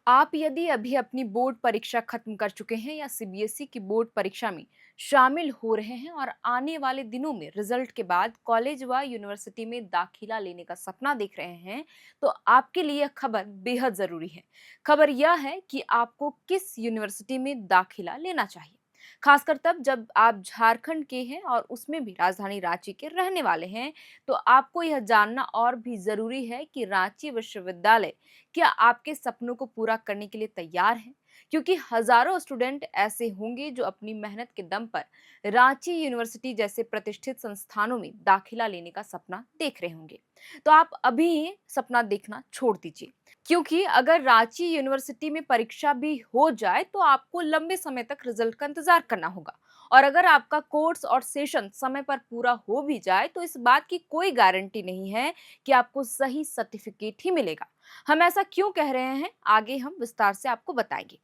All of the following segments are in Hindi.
आप यदि अभी अपनी बोर्ड परीक्षा खत्म कर चुके हैं या सीबीएसई की बोर्ड परीक्षा में शामिल हो रहे हैं और आने वाले दिनों में रिजल्ट के बाद कॉलेज व यूनिवर्सिटी में दाखिला लेने का सपना देख रहे हैं, तो आपके लिए यह खबर बेहद जरूरी है। खबर यह है कि आपको किस यूनिवर्सिटी में दाखिला लेना चाहिए, खासकर तब जब आप झारखंड के हैं और उसमें भी राजधानी रांची के रहने वाले हैं। तो आपको यह जानना और भी जरूरी है कि रांची विश्वविद्यालय क्या आपके सपनों को पूरा करने के लिए तैयार है, क्योंकि हजारों स्टूडेंट ऐसे होंगे जो अपनी मेहनत के दम पर रांची यूनिवर्सिटी जैसे प्रतिष्ठित संस्थानों में दाखिला लेने का सपना देख रहे होंगे। तो आप अभी ही सपना देखना छोड़ दीजिए, क्योंकि अगर रांची यूनिवर्सिटी में परीक्षा भी हो जाए तो आपको लंबे समय तक रिजल्ट का इंतजार करना होगा। और अगर आपका कोर्स और सेशन समय पर पूरा हो भी जाए तो इस बात की कोई गारंटी नहीं है कि आपको सही सर्टिफिकेट ही मिलेगा। हम ऐसा क्यों कह रहे हैं, आगे हम विस्तार से आपको बताएंगे।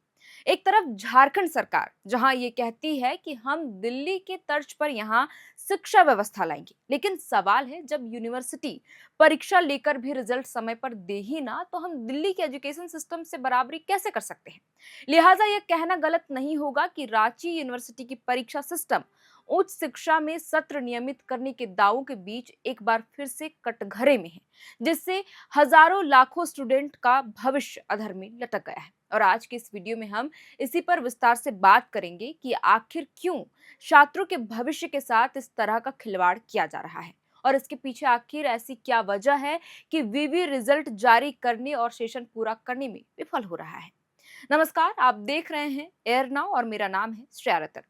एक तरफ झारखंड सरकार जहां ये कहती है कि हम दिल्ली के तर्ज पर यहाँ शिक्षा व्यवस्था लाएंगे, लेकिन सवाल है जब यूनिवर्सिटी परीक्षा लेकर भी रिजल्ट समय पर दे ही ना, तो हम दिल्ली के एजुकेशन सिस्टम से बराबरी कैसे कर सकते हैं। लिहाजा यह कहना गलत नहीं होगा कि रांची यूनिवर्सिटी की परीक्षा सिस्टम उच्च शिक्षा में सत्र नियमित करने के दावों के बीच एक बार फिर से कटघरे में है, जिससे हजारों लाखों स्टूडेंट का भविष्य अधर में लटक गया है। और आज के इस वीडियो में हम इसी पर विस्तार से बात करेंगे कि आखिर क्यों छात्रों के भविष्य के साथ इस तरह का खिलवाड़ किया जा रहा है, और इसके पीछे आखिर ऐसी क्या वजह है कि वीवी रिजल्ट जारी करने और सेशन पूरा करने में विफल हो रहा है। नमस्कार, आप देख रहे हैं एयर नाउ और मेरा नाम है श्रेया रतन।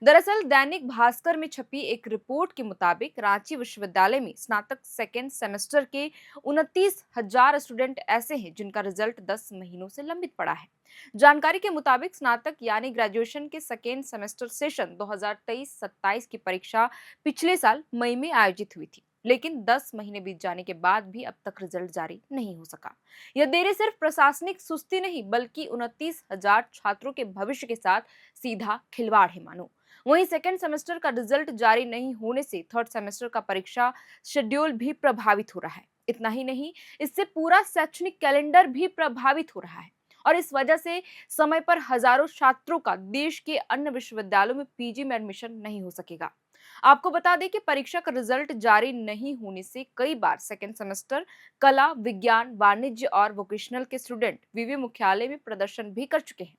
दरअसल दैनिक भास्कर में छपी एक रिपोर्ट के मुताबिक रांची विश्वविद्यालय में स्नातक सेकेंड सेमेस्टर के 29,000 स्टूडेंट ऐसे हैं जिनका रिजल्ट 10 महीनों से लंबित पड़ा है। जानकारी के मुताबिक स्नातक यानी ग्रेजुएशन के सेकेंड सेमेस्टर सेशन 2023-27 की परीक्षा पिछले साल मई में आयोजित हुई थी, लेकिन 10 महीने बीत जाने के बाद भी अब तक रिजल्ट जारी नहीं हो सका। यह देरी सिर्फ प्रशासनिक सुस्ती नहीं, बल्कि 29,000 छात्रों के भविष्य के साथ सीधा खिलवाड़ है मानो। वहीं सेकेंड सेमेस्टर का रिजल्ट जारी नहीं होने से थर्ड सेमेस्टर का परीक्षा शेड्यूल भी प्रभावित हो रहा है। इतना ही नहीं, इससे पूरा शैक्षणिक कैलेंडर भी प्रभावित हो रहा है। और इस वजह से समय पर हजारों छात्रों का देश के अन्य विश्वविद्यालयों में पीजी में एडमिशन नहीं हो सकेगा। आपको बता दें कि परीक्षा का रिजल्ट जारी नहीं होने से कई बार सेकेंड सेमेस्टर कला, विज्ञान, वाणिज्य और वोकेशनल के स्टूडेंट विवि मुख्यालय में प्रदर्शन भी कर चुके हैं,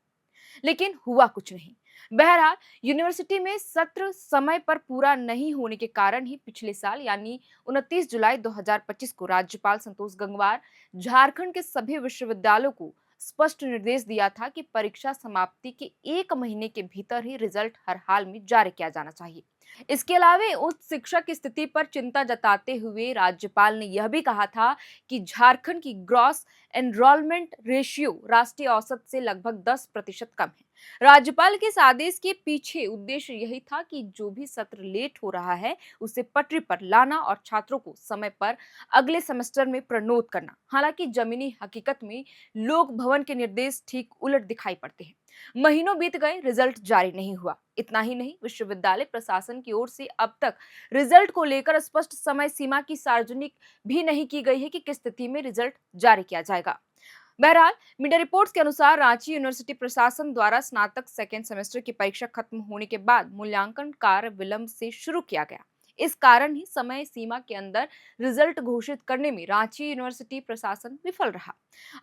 लेकिन हुआ कुछ नहीं। बहरहाल, यूनिवर्सिटी में सत्र समय पर पूरा नहीं होने के कारण ही पिछले साल यानी 29 जुलाई 2025 को राज्यपाल संतोष गंगवार झारखंड के सभी विश्वविद्यालयों को स्पष्ट निर्देश दिया था कि परीक्षा समाप्ति के 1 महीने के भीतर ही रिजल्ट हर हाल में जारी किया जाना चाहिए। इसके अलावा उच्च शिक्षा की स्थिति पर चिंता जताते हुए राज्यपाल ने यह भी कहा था कि झारखंड की ग्रॉस एनरोलमेंट रेशियो राष्ट्रीय औसत से लगभग 10% कम है। राज्यपाल के इस आदेश के पीछे उद्देश्य यही था कि जो भी सत्र लेट हो रहा है उसे पटरी पर लाना और छात्रों को समय पर अगले सेमेस्टर में प्रणोत करना। हालांकि जमीनी हकीकत में लोक भवन के निर्देश ठीक उलट दिखाई पड़ते हैं। महीनों बीत गए, रिजल्ट जारी नहीं हुआ। इतना ही नहीं, विश्वविद्यालय प्रशासन की ओर से अब तक रिजल्ट को लेकर स्पष्ट समय सीमा की सार्वजनिक भी नहीं की गई है कि किस स्थिति में रिजल्ट जारी किया जाएगा। बहरहाल, मीडिया रिपोर्ट्स के अनुसार रांची यूनिवर्सिटी प्रशासन द्वारा स्नातक सेकेंड सेमेस्टर की परीक्षा खत्म होने के बाद मूल्यांकन कार्य विलंब से शुरू किया गया। इस कारण ही समय सीमा के अंदर रिजल्ट घोषित करने में रांची यूनिवर्सिटी प्रशासन विफल रहा।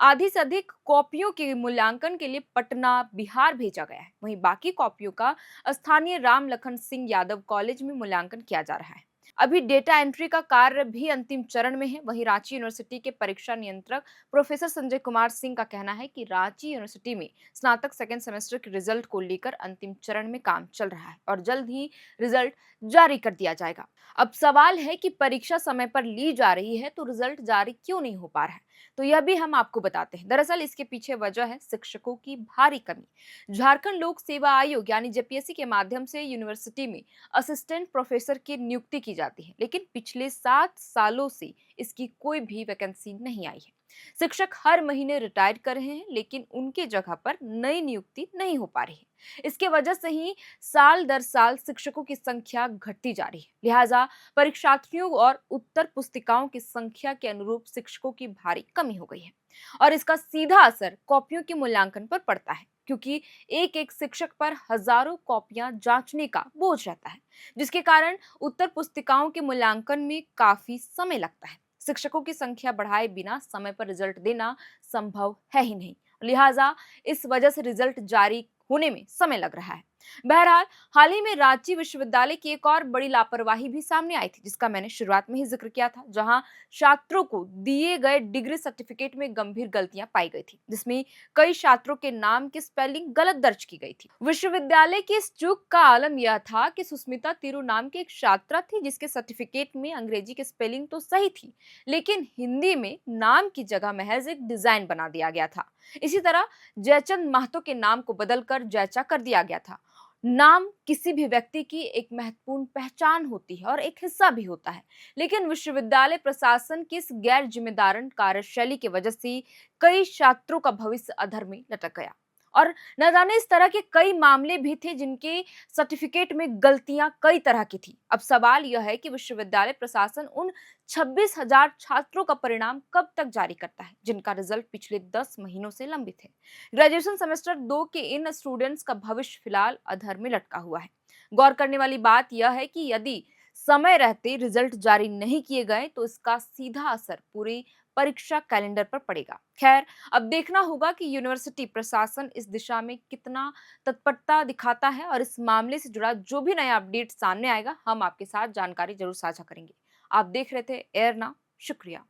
आधी से अधिक कॉपियों के मूल्यांकन के लिए पटना, बिहार भेजा गया है। वहीं बाकी कॉपियों का स्थानीय राम लखन सिंह यादव कॉलेज में मूल्यांकन किया जा रहा है। अभी डेटा एंट्री का कार्य भी अंतिम चरण में है। वहीं रांची यूनिवर्सिटी के परीक्षा नियंत्रक प्रोफेसर संजय कुमार सिंह का कहना है कि रांची यूनिवर्सिटी में स्नातक सेकेंड सेमेस्टर के रिजल्ट को लेकर अंतिम चरण में काम चल रहा है और जल्द ही रिजल्ट जारी कर दिया जाएगा। अब सवाल है कि परीक्षा समय पर ली जा रही है तो रिजल्ट जारी क्यों नहीं हो पा रहा है। तो यह भी हम आपको बताते हैं। दरअसल इसके पीछे वजह है शिक्षकों की भारी कमी। झारखंड लोक सेवा आयोग यानी जेपीएससी के माध्यम से यूनिवर्सिटी में असिस्टेंट प्रोफेसर की नियुक्ति की जाती है, लेकिन पिछले 7 सालों से इसकी कोई भी वैकेंसी नहीं आई है। शिक्षक हर महीने रिटायर कर रहे हैं, लेकिन उनके जगह पर नई नियुक्ति नहीं हो पा रही है। इसके वजह से ही साल दर साल शिक्षकों की संख्या घटती जा रही है। लिहाजा परीक्षार्थियों और उत्तर पुस्तिकाओं की संख्या के अनुरूप शिक्षकों की भारी कमी हो गई है और इसका सीधा असर कॉपियों के मूल्यांकन पर पड़ता है, क्योंकि एक एक शिक्षक पर हजारों कॉपियां जांचने का बोझ रहता है, जिसके कारण उत्तर पुस्तिकाओं के मूल्यांकन में काफी समय लगता है। शिक्षकों की संख्या बढ़ाए बिना समय पर रिजल्ट देना संभव है ही नहीं। लिहाजा इस वजह से रिजल्ट जारी होने में समय लग रहा है। बहरहाल, हाल ही में रांची विश्वविद्यालय की एक और बड़ी लापरवाही भी सामने आई थी, जिसका मैंने शुरुआत में ही जिक्र किया था, जहां छात्रों को दिए गए डिग्री सर्टिफिकेट में गंभीर गलतियां पाई गई थी, जिसमें कई छात्रों के नाम की स्पेलिंग गलत दर्ज की गई थी। विश्वविद्यालय की इस चूक का आलम यह था कि सुस्मिता तिरु नाम की एक छात्रा थी, जिसके सर्टिफिकेट में अंग्रेजी की स्पेलिंग तो सही थी, लेकिन हिंदी में नाम की जगह महज एक डिजाइन बना दिया गया था। इसी तरह जयचंद महतो के नाम को बदलकर जयचा कर दिया गया था। नाम किसी भी व्यक्ति की एक महत्वपूर्ण पहचान होती है और एक हिस्सा भी होता है, लेकिन विश्वविद्यालय प्रशासन की इस गैर जिम्मेदार कार्यशैली की वजह से कई छात्रों का भविष्य अधर में लटक गया। और न जाने इस तरह के कई मामले भी थे जिनके सर्टिफिकेट में गलतियां कई तरह की थी। अब सवाल यह है कि विश्वविद्यालय प्रशासन उन 26,000 छात्रों का परिणाम कब तक जारी करता है, जिनका रिजल्ट पिछले 10 महीनों से लंबित है। ग्रेजुएशन सेमेस्टर 2 के इन स्टूडेंट्स का भविष्य फिलहाल अधर में लटका हुआ है। गौर करने वाली बात यह है कि यदि समय रहते रिजल्ट जारी नहीं किए गए तो इसका सीधा असर पूरी परीक्षा कैलेंडर पर पड़ेगा। खैर, अब देखना होगा कि यूनिवर्सिटी प्रशासन इस दिशा में कितना तत्परता दिखाता है और इस मामले से जुड़ा जो भी नया अपडेट सामने आएगा, हम आपके साथ जानकारी जरूर साझा करेंगे। आप देख रहे थे एयरना। शुक्रिया।